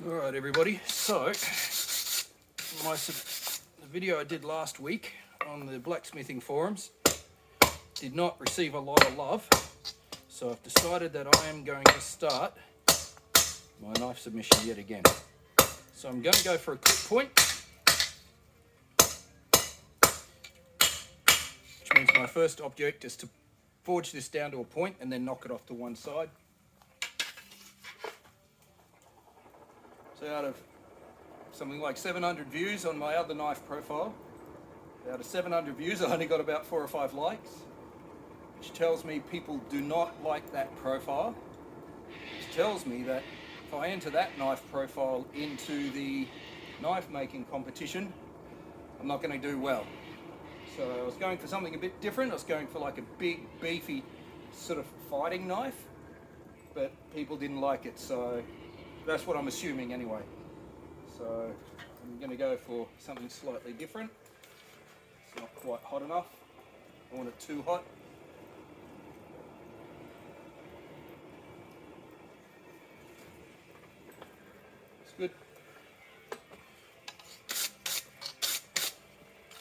Alright everybody, so the video I did last week on the blacksmithing forums did not receive a lot of love, so I've decided that I am going to start my knife submission yet again. So I'm going to go for a clip point, which means my first object is to forge this down to a point and then knock it off to one side. So out of something like 700 views on my other knife profile, out of 700 views I only got about 4 or 5 likes, which tells me people do not like that profile, which tells me that if I enter that knife profile into the knife making competition, I'm not going to do well. So I was going for something a bit different. I was going for like a big beefy sort of fighting knife, but people didn't like it, so that's what I'm assuming anyway. So I'm going to go for something slightly different. It's not quite hot enough. I want it too hot. It's good.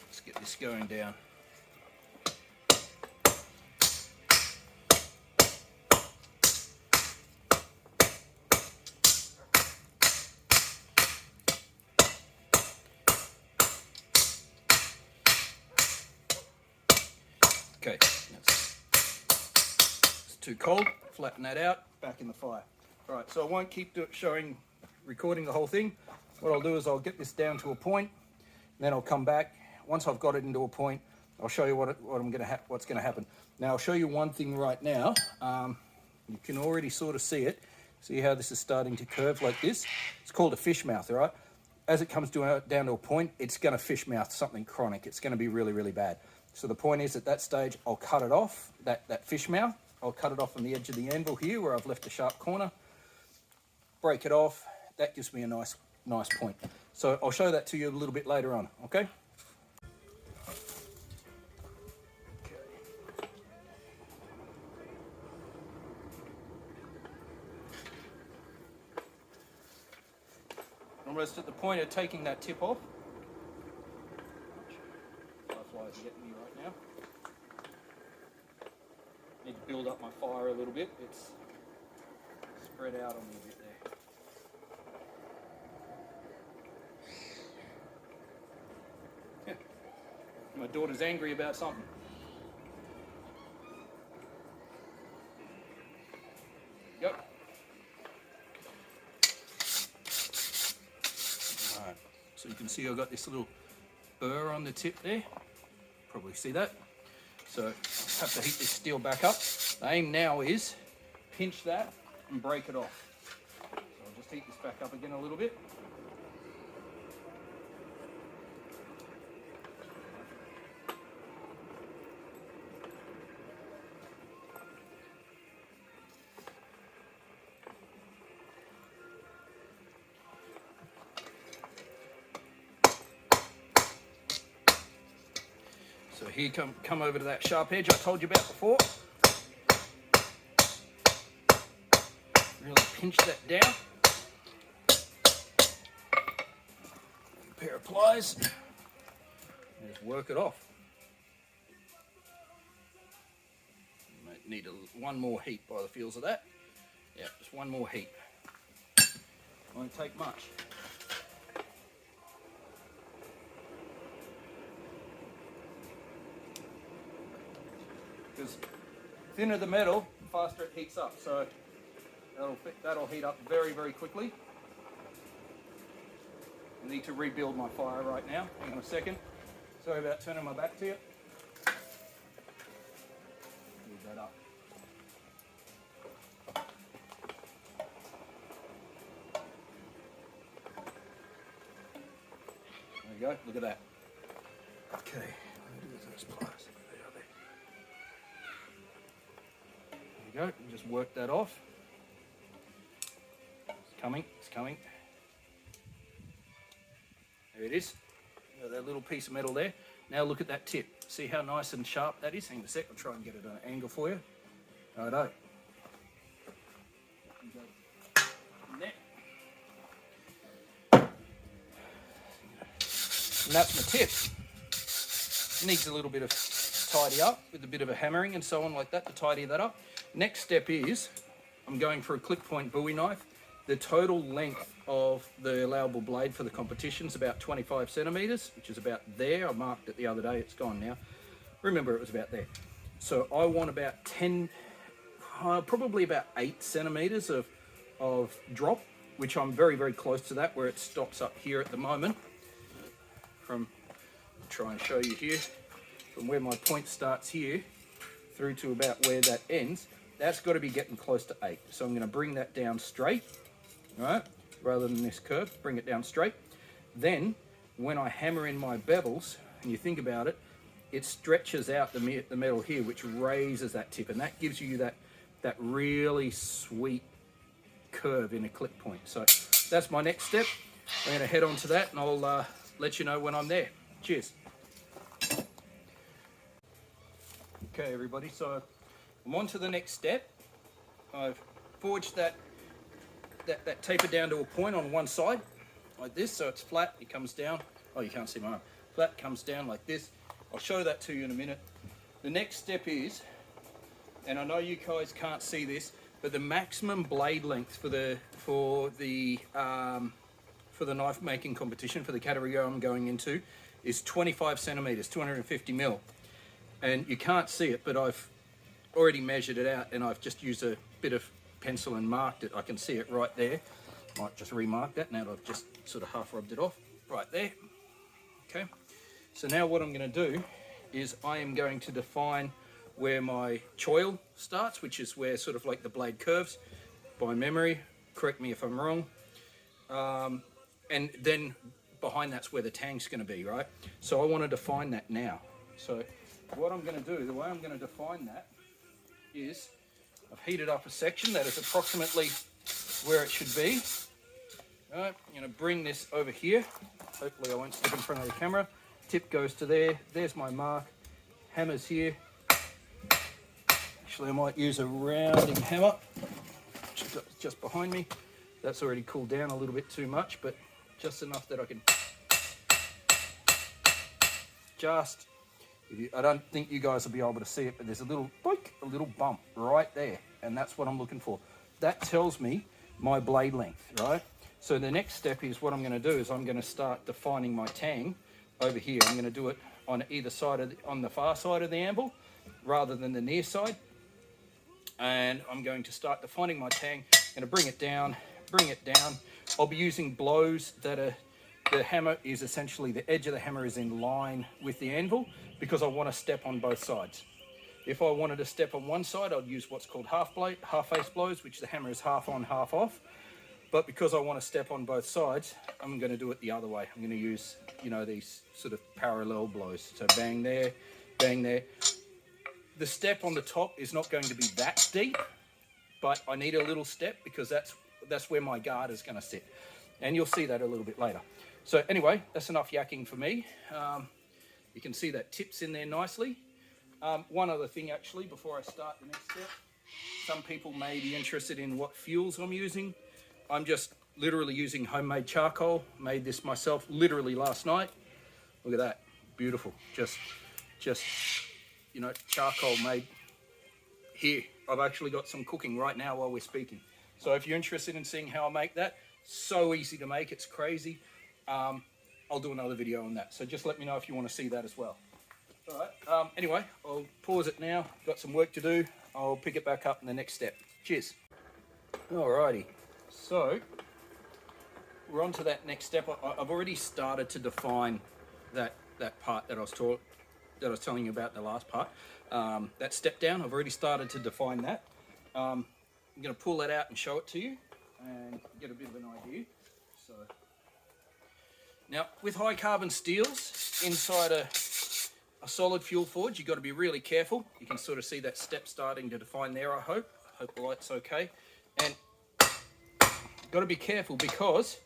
Let's get this going down. Okay, it's too cold, flatten that out, back in the fire. All right, so I won't keep recording the whole thing. What I'll do is I'll get this down to a point, then I'll come back. Once I've got it into a point, I'll show you what's going to happen. Now I'll show you one thing right now. You can already sort of see it. See how this is starting to curve like this? It's called a fish mouth, all right? As it comes down to a point, it's going to fish mouth something chronic. It's going to be really, really bad. So the point is, at that stage, I'll cut it off, that fish mouth. I'll cut it off on the edge of the anvil here where I've left a sharp corner. Break it off. That gives me a nice point. So I'll show that to you a little bit later on, okay? Almost at the point of taking that tip off. Fireflies are getting me right now. Need to build up my fire a little bit. It's spread out on me a bit there. Yeah. My daughter's angry about something. Yep. Alright, so you can see I've got this little burr on the tip there. Probably see that. So have to heat this steel back up. The aim now is pinch that and break it off. So I'll just heat this back up again a little bit. So here, come over to that sharp edge I told you about before. Really pinch that down. A pair of pliers. And just work it off. You might need one more heat by the feels of that. Yeah, just one more heat. Won't take much. Because thinner the metal, the faster it heats up. So that'll heat up very, very quickly. I need to rebuild my fire right now. Hang on a second. Sorry about turning my back to you. Build that up. There you go. Look at that. Okay. What do I do with those pliers? Go, and just work that off. It's coming. There it is. Got that little piece of metal there. Now look at that tip. See how nice and sharp that is? Hang on a sec, I'll try and get it at an angle for you. Righto. There. And that's my tip. Needs a little bit of tidy up with a bit of a hammering and so on like that to tidy that up. Next step is I'm going for a click point Bowie knife. The total length of the allowable blade for the competition is about 25 centimeters, which is about there. I marked it the other day, it's gone now. Remember, it was about there. So I want about 10, probably about 8 centimeters of drop, which I'm very, very close to that, where it stops up here at the moment. From, try and show you here, from where my point starts here through to about where that ends, that's got to be getting close to 8. So I'm going to bring that down straight, right, rather than this curve, bring it down straight. Then when I hammer in my bevels, and you think about it, it stretches out the metal here, which raises that tip, and that gives you that really sweet curve in a clip point. So that's my next step. I'm going to head on to that, and I'll let you know when I'm there. Cheers. Okay, everybody, so I'm on to the next step. I've forged that taper down to a point on one side, like this, so it's flat, it comes down. Oh, you can't see my arm. Flat, comes down like this. I'll show that to you in a minute. The next step is, and I know you guys can't see this, but the maximum blade length for the knife making competition, for the category I'm going into, is 25 centimeters, 250 mil. And you can't see it, but I've already measured it out, and I've just used a bit of pencil and marked it. I can see it right there. Might just remark that now that I've just sort of half rubbed it off. Right there. Okay. So now what I'm going to do is I am going to define where my choil starts, which is where sort of like the blade curves by memory. Correct me if I'm wrong. And then behind that's where the tang's going to be, right? So I want to define that now. So what I'm going to do, the way I'm going to define that is I've heated up a section that is approximately where it should be. All right, I'm going to bring this over here. Hopefully I won't stick in front of the camera. Tip goes to there. There's my mark. Hammer's here. Actually, I might use a rounding hammer just behind me. That's already cooled down a little bit too much, but just enough that I can just, I don't think you guys will be able to see it, but there's a little boink, a little bump right there, and that's what I'm looking for. That tells me my blade length, right? So the next step is what I'm going to do is I'm going to start defining my tang over here. I'm going to do it on either side of on the far side of the anvil rather than the near side, and I'm going to start defining my tang. I'm going to bring it down. I'll be using blows that are, the hammer is essentially, the edge of the hammer is in line with the anvil because I want to step on both sides. If I wanted to step on one side, I'd use what's called half face blows, which the hammer is half on, half off. But because I want to step on both sides, I'm going to do it the other way. I'm going to use, you know, these sort of parallel blows. So bang there, bang there. The step on the top is not going to be that deep, but I need a little step because that's where my guard is going to sit. And you'll see that a little bit later. So anyway, that's enough yakking for me. You can see that tips in there nicely. One other thing actually, before I start the next step, some people may be interested in what fuels I'm using. I'm just literally using homemade charcoal. Made this myself literally last night. Look at that, beautiful. Just you know, charcoal made here. I've actually got some cooking right now while we're speaking. So if you're interested in seeing how I make that, so easy to make, it's crazy. I'll do another video on that. So just let me know if you want to see that as well. All right, anyway, I'll pause it now. Got some work to do. I'll pick it back up in the next step. Cheers. Alrighty, so we're on to that next step. I've already started to define that part that I was telling you about in the last part. That step down, I've already started to define that. I'm going to pull that out and show it to you and get a bit of an idea. So now, with high carbon steels inside a solid fuel forge, you've got to be really careful. You can sort of see that step starting to define there, I hope. I hope the light's okay. And you've got to be careful because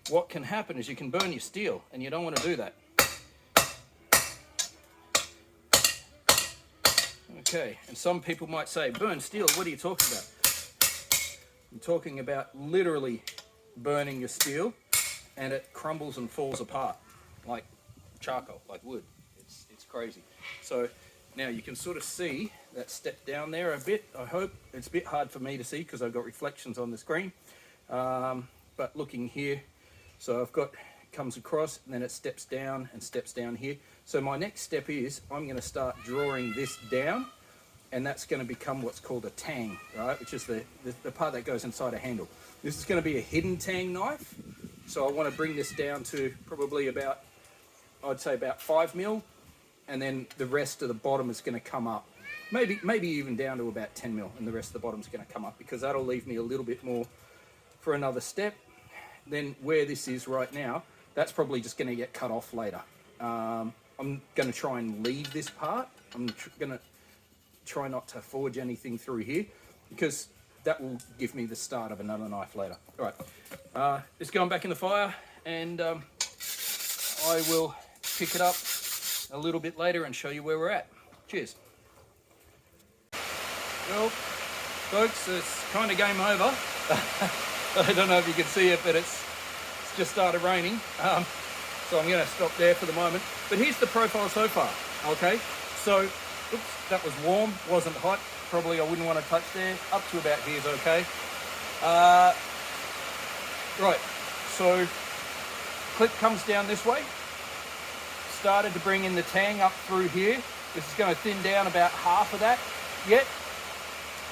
what can happen is you can burn your steel, and you don't want to do that. Okay, and some people might say, burn steel, what are you talking about? I'm talking about literally burning your steel and it crumbles and falls apart. like charcoal, like wood. It's crazy. So now you can sort of see that step down there a bit. I hope it's a bit hard for me to see because I've got reflections on the screen. But looking here, so I've got, comes across and then it steps down and steps down here. So my next step is I'm going to start drawing this down, and that's going to become what's called a tang, right? Which is the part that goes inside a handle. This is going to be a hidden tang knife. So I want to bring this down to probably about, I'd say about 5 mil, and then the rest of the bottom is going to come up. Maybe even down to about 10 mil, and the rest of the bottom is going to come up, because that'll leave me a little bit more for another step. Then where this is right now, that's probably just going to get cut off later. I'm going to try and leave this part. I'm going to try not to forge anything through here, because that will give me the start of another knife later. All right, it's going back in the fire, and I will pick it up a little bit later and show you where we're at. Cheers. Well, folks, it's kind of game over. I don't know if you can see it, but it's just started raining. So I'm going to stop there for the moment. But here's the profile so far, okay? So, oops, that was warm, wasn't hot. Probably I wouldn't want to touch there. Up to about here is okay. Right, so clip comes down this way. Started to bring in the tang up through here. This is going to thin down about half of that yet.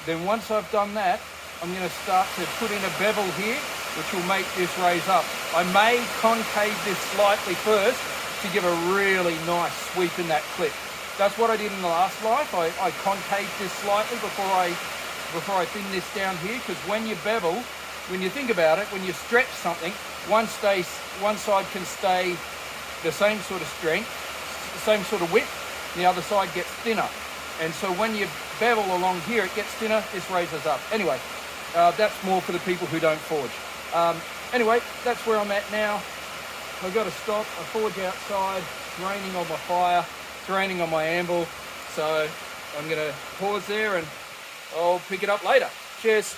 Then once I've done that, I'm going to start to put in a bevel here, which will make this raise up. I may concave this slightly first to give a really nice sweep in that clip. That's what I did in the last life. I concaved this slightly before I thin this down here, because when you bevel, when you think about it, when you stretch something, one side can stay the same sort of strength, the same sort of width, and the other side gets thinner. And so when you bevel along here, it gets thinner, this raises up. Anyway, that's more for the people who don't forge. Anyway, that's where I'm at now. I've got to stop. I forge outside. It's raining on my fire. It's raining on my anvil. So I'm going to pause there and I'll pick it up later. Cheers.